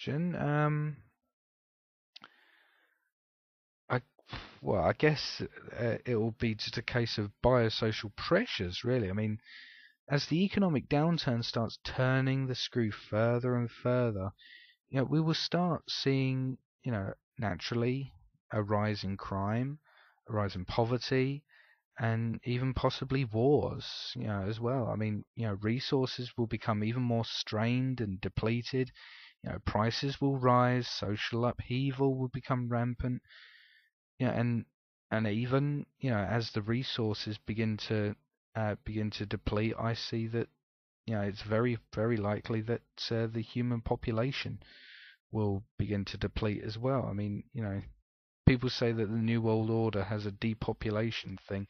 question. I well, I guess it will be just a case of biosocial pressures, really. I mean, as the economic downturn starts turning the screw further and further, we will start seeing, naturally a rise in crime, a rise in poverty, and even possibly wars, as well. I mean, resources will become even more strained and depleted. Prices will rise, social upheaval will become rampant. And even, as the resources begin to deplete, I see that, it's very, very likely that the human population will begin to deplete as well. I mean, people say that the New World Order has a depopulation thing.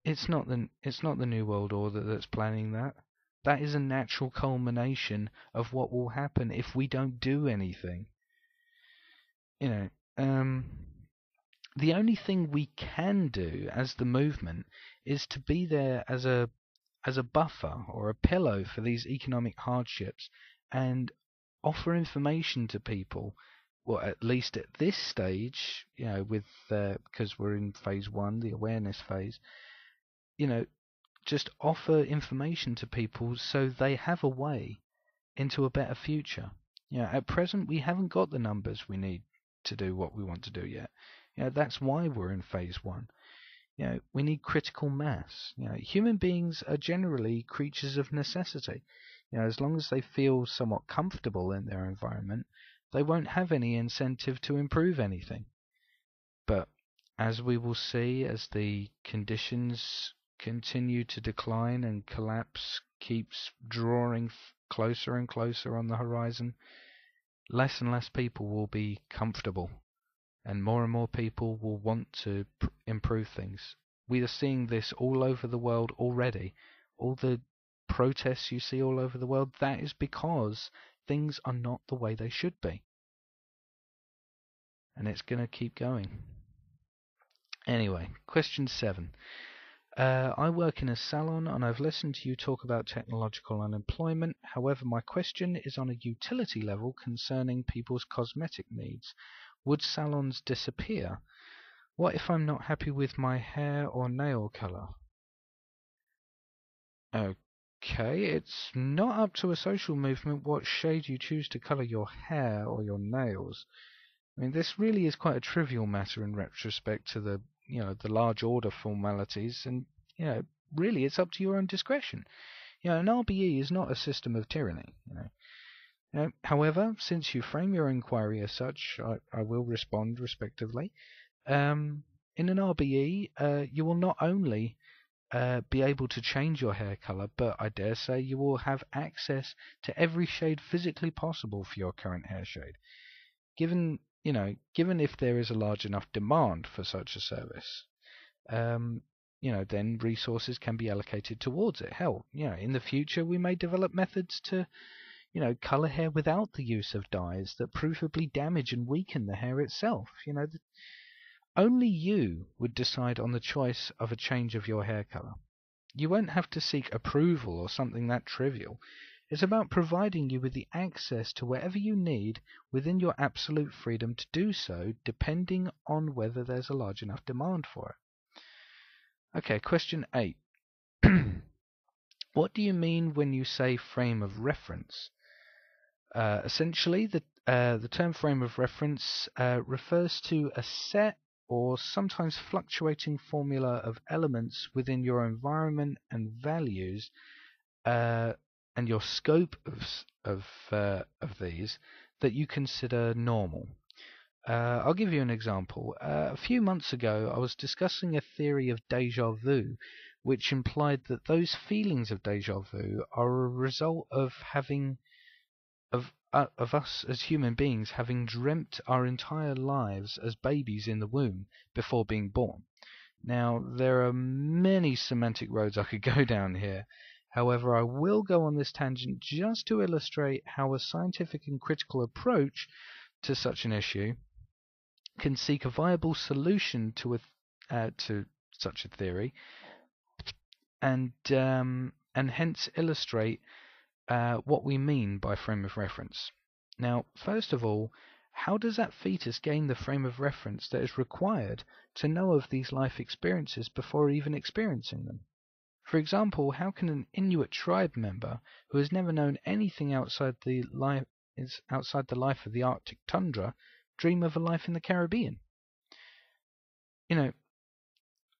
It's not the New World Order that's planning that. That is a natural culmination of what will happen if we don't do anything. You know, um, the only thing we can do as the movement is to be there as a buffer or a pillow for these economic hardships and offer information to people. Well, at least at this stage, with because we're in phase one, the awareness phase, you know, just offer information to people so they have a way into a better future. At present we haven't got the numbers we need to do what we want to do yet. That's why we're in phase one. We need critical mass. Human beings are generally creatures of necessity. As long as they feel somewhat comfortable in their environment, they won't have any incentive to improve anything. But as we will see, as the conditions continue to decline and collapse keeps drawing closer and closer on the horizon, less and less people will be comfortable, and more people will want to improve things. We are seeing this all over the world already. All the protests you see all over the world, that is because things are not the way they should be. And it's going to keep going. Anyway, question 7. I work in a salon and I've listened to you talk about technological unemployment. However, my question is on a utility level concerning people's cosmetic needs. Would salons disappear? What if I'm not happy with my hair or nail colour? Okay, it's not up to a social movement what shade you choose to colour your hair or your nails. I mean, this really is quite a trivial matter in retrospect to the large order formalities, and really it's up to your own discretion. An RBE is not a system of tyranny. However, since you frame your inquiry as such, I will respond respectively. In an RBE, you will not only be able to change your hair colour, but I dare say you will have access to every shade physically possible for your current hair shade. Given if there is a large enough demand for such a service, then resources can be allocated towards it. Hell, in the future we may develop methods to, colour hair without the use of dyes that provably damage and weaken the hair itself. Only you would decide on the choice of a change of your hair colour. You won't have to seek approval or something that trivial. It's about providing you with the access to whatever you need within your absolute freedom to do so, depending on whether there's a large enough demand for it. Okay, question 8. What do you mean when you say frame of reference? Essentially, the term frame of reference refers to a set or sometimes fluctuating formula of elements within your environment and values, and your scope of these that you consider normal. I'll give you an example. A few months ago, I was discussing a theory of déjà vu, which implied that those feelings of déjà vu are a result of us as human beings having dreamt our entire lives as babies in the womb before being born. Now, there are many semantic roads I could go down here. However, I will go on this tangent just to illustrate how a scientific and critical approach to such an issue can seek a viable solution to such a theory, and hence illustrate what we mean by frame of reference. Now, first of all, how does that fetus gain the frame of reference that is required to know of these life experiences before even experiencing them? For example, how can an Inuit tribe member who has never known anything outside the life of the Arctic tundra dream of a life in the Caribbean? You know,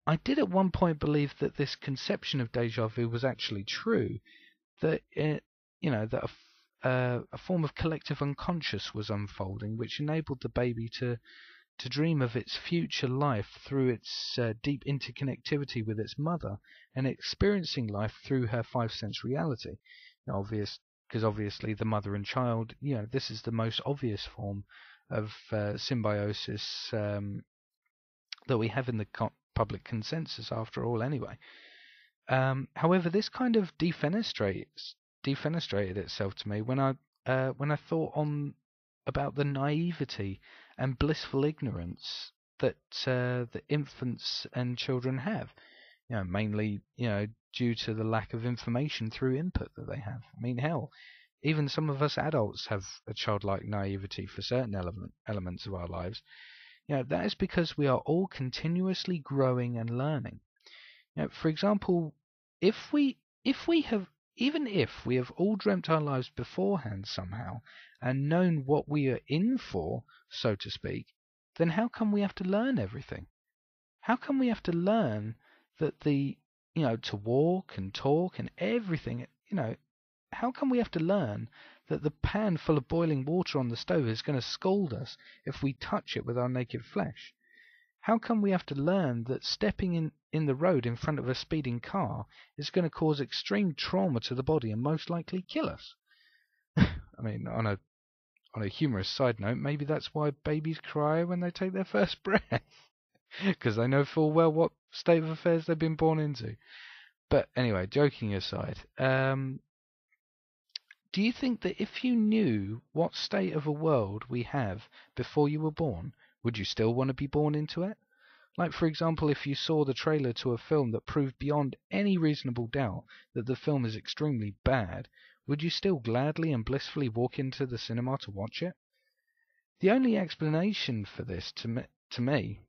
I did at one point believe that this conception of deja vu was actually true, that a form of collective unconscious was unfolding, which enabled the baby to dream of its future life through its deep interconnectivity with its mother, and experiencing life through her five-sense reality. Because obviously the mother and child, this is the most obvious form of symbiosis that we have in the public consensus, after all, anyway. However, this kind of defenestrated itself to me when I thought about the naivety and blissful ignorance that infants and children have. Mainly, due to the lack of information through input that they have. I mean, hell, even some of us adults have a childlike naivety for certain elements of our lives. That is because we are all continuously growing and learning. For example, if we have all dreamt our lives beforehand somehow and known what we are in for, so to speak, then how come we have to learn everything? How come we have to learn that to walk and talk and everything, how come we have to learn that the pan full of boiling water on the stove is going to scald us if we touch it with our naked flesh? How come we have to learn that stepping in the road in front of a speeding car is going to cause extreme trauma to the body and most likely kill us? I mean, on a humorous side note, maybe that's why babies cry when they take their first breath, because they know full well what state of affairs they've been born into. But anyway, joking aside, do you think that if you knew what state of a world we have before you were born, would you still want to be born into it? Like, for example, if you saw the trailer to a film that proved beyond any reasonable doubt that the film is extremely bad, would you still gladly and blissfully walk into the cinema to watch it? The only explanation for this, to me,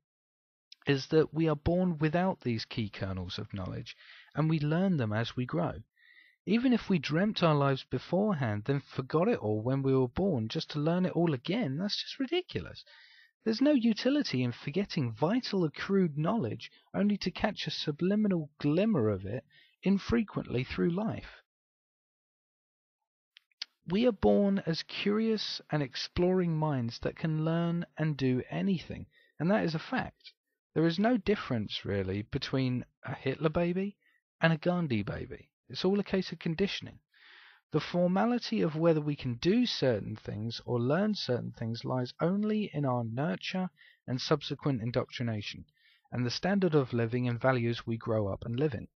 is that we are born without these key kernels of knowledge, and we learn them as we grow. Even if we dreamt our lives beforehand, then forgot it all when we were born just to learn it all again, that's just ridiculous. There's no utility in forgetting vital accrued knowledge only to catch a subliminal glimmer of it infrequently through life. We are born as curious and exploring minds that can learn and do anything, and that is a fact. There is no difference, really, between a Hitler baby and a Gandhi baby. It's all a case of conditioning. The formality of whether we can do certain things or learn certain things lies only in our nurture and subsequent indoctrination, and the standard of living and values we grow up and live in.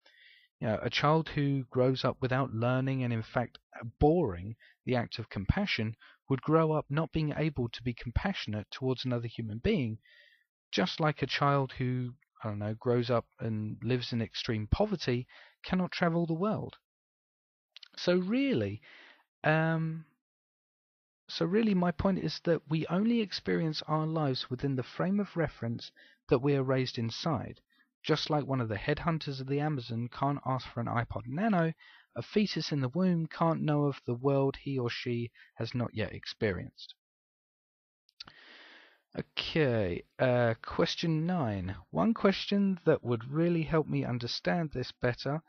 A child who grows up without learning and in fact abhorring the act of compassion would grow up not being able to be compassionate towards another human being, just like a child who, grows up and lives in extreme poverty cannot travel the world. So really, my point is that we only experience our lives within the frame of reference that we are raised inside. Just like one of the headhunters of the Amazon can't ask for an iPod Nano, a fetus in the womb can't know of the world he or she has not yet experienced. Okay, question 9. One question that would really help me understand this better: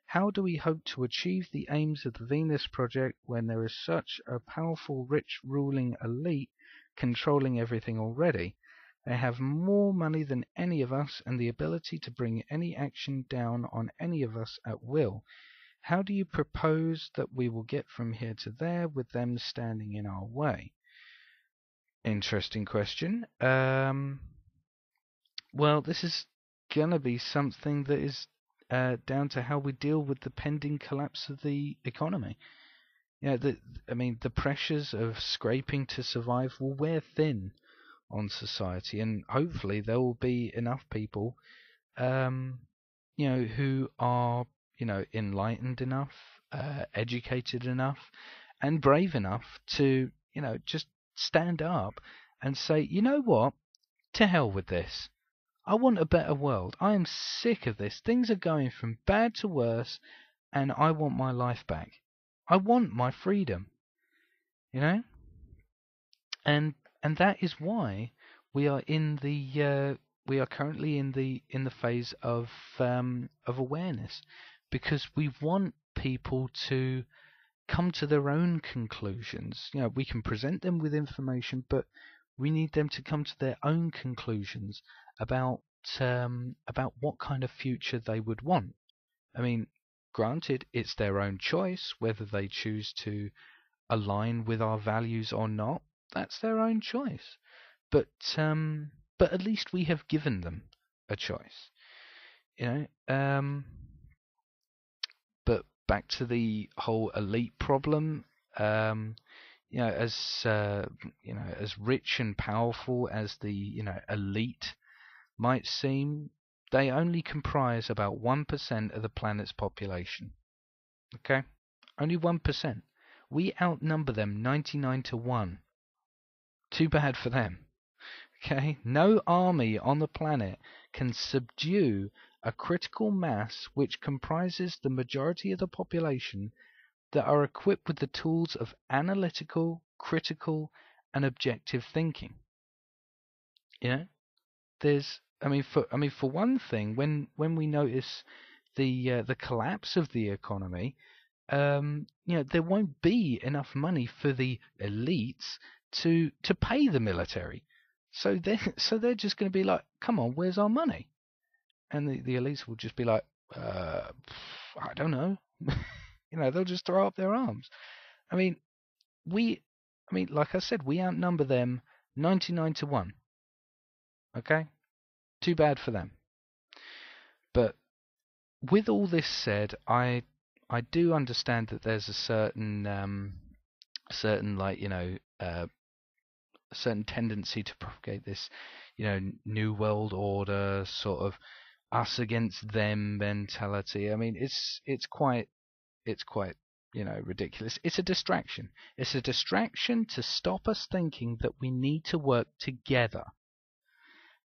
how do we hope to achieve the aims of the Venus Project when there is such a powerful, rich, ruling elite controlling everything already? They have more money than any of us and the ability to bring any action down on any of us at will. How do you propose that we will get from here to there with them standing in our way? Interesting question. Well, this is gonna be something that is down to how we deal with the pending collapse of the economy. The pressures of scraping to survive will wear thin on society, and hopefully there will be enough people, who are, enlightened enough, educated enough, and brave enough to, just stand up and say, you know what, to hell with this. I want a better world. I am sick of this. Things are going from bad to worse, and I want my life back. I want my freedom. And that is why we are we are currently in the phase of awareness, because we want people to come to their own conclusions. We can present them with information, but we need them to come to their own conclusions about what kind of future they would want. I mean, granted, it's their own choice whether they choose to align with our values or not. That's their own choice. But at least we have given them a choice. But back to the whole elite problem. As as rich and powerful as the elite might seem, they only comprise about 1% of the planet's population. Okay, only 1%. We outnumber them 99 to 1. Too bad for them. Okay, no army on the planet can subdue a critical mass which comprises the majority of the population that are equipped with the tools of analytical, critical, and objective thinking. There's, for one thing, when we notice the collapse of the economy, there won't be enough money for the elites to pay the military. So they're just going to be like, come on, where's our money? And the elites will just be like, I don't know. They'll just throw up their arms. Like I said, we outnumber them 99 to 1. Okay? Too bad for them. But with all this said, I do understand that there's a certain certain tendency to propagate this, new world order, sort of us against them mentality. It's quite ridiculous. It's a distraction. It's a distraction to stop us thinking that we need to work together.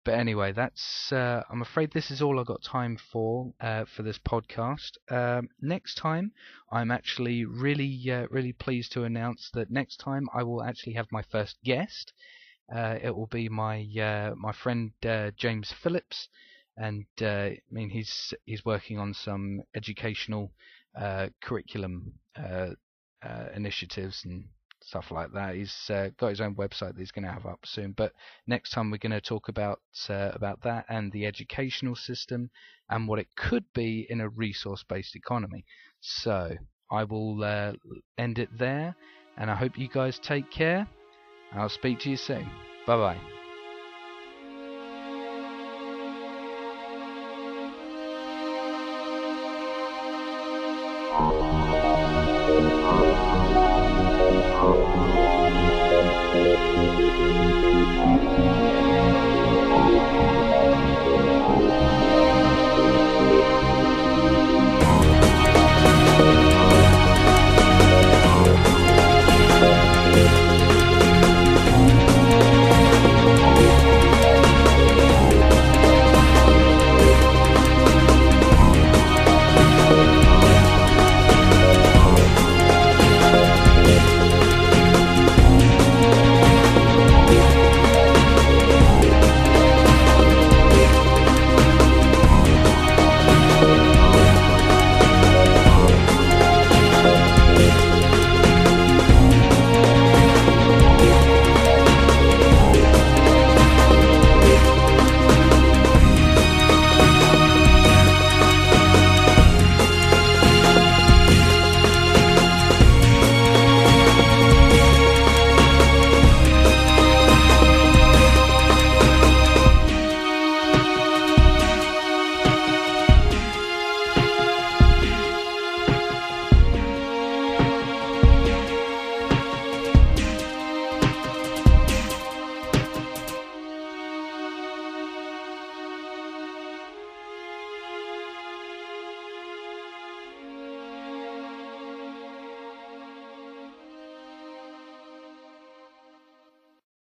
But anyway, that's. I'm afraid this is all I've got time for this podcast. Next time, I'm actually really pleased to announce that next time I will actually have my first guest. It will be my friend James Phillips, and he's working on some educational curriculum initiatives and stuff like that. He's got his own website that he's going to have up soon. But next time we're going to talk about that and the educational system and what it could be in a resource-based economy. So I will end it there, and I hope you guys take care. I'll speak to you soon. Bye bye.